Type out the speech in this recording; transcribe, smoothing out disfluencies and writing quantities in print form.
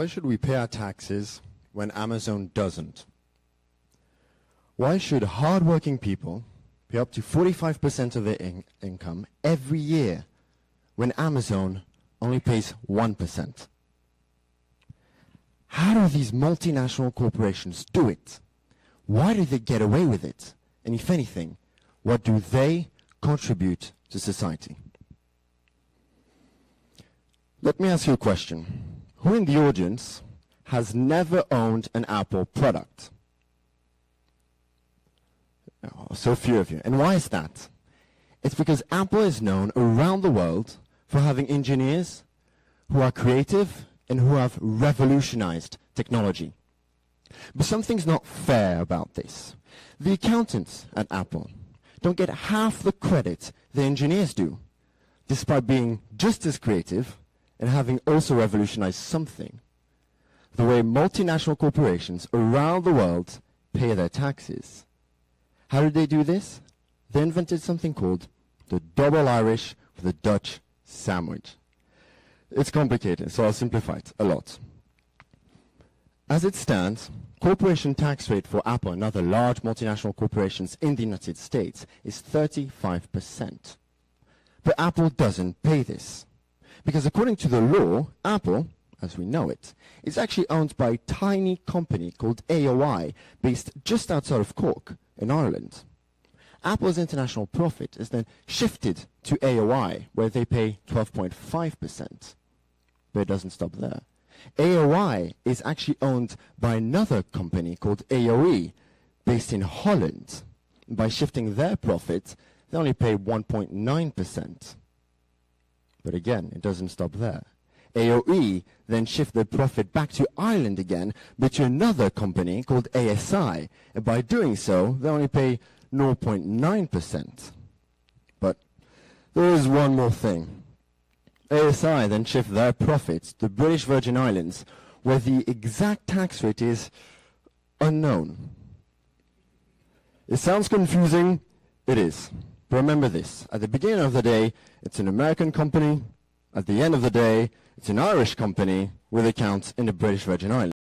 Why should we pay our taxes when Amazon doesn't? Why should hard-working people pay up to 45% of their income every year when Amazon only pays 1%? How do these multinational corporations do it? Why do they get away with it? And if anything, what do they contribute to society? Let me ask you a question. Who in the audience has never owned an Apple product? Oh, so few of you. And why is that? It's because Apple is known around the world for having engineers who are creative and who have revolutionized technology. But something's not fair about this. The accountants at Apple don't get half the credit the engineers do, despite being just as creative and having also revolutionized something. The way multinational corporations around the world pay their taxes. How did they do this? They invented something called the double Irish with a Dutch sandwich. It's complicated, so I'll simplify it a lot. As it stands, corporation tax rate for Apple and other large multinational corporations in the United States is 35%. But Apple doesn't pay this. Because according to the law, Apple, as we know it, is actually owned by a tiny company called AOI, based just outside of Cork, in Ireland. Apple's international profit is then shifted to AOI, where they pay 12.5%. But it doesn't stop there. AOI is actually owned by another company called AOE, based in Holland. By shifting their profit, they only pay 1.9%. But again, it doesn't stop there. AOE then shift their profit back to Ireland again, but to another company called ASI. And by doing so, they only pay 0.9%. But there is one more thing. ASI then shift their profits to the British Virgin Islands, where the exact tax rate is unknown. It sounds confusing. It is. But remember this. At the beginning of the day, it's an American company. At the end of the day, it's an Irish company with accounts in the British Virgin Islands.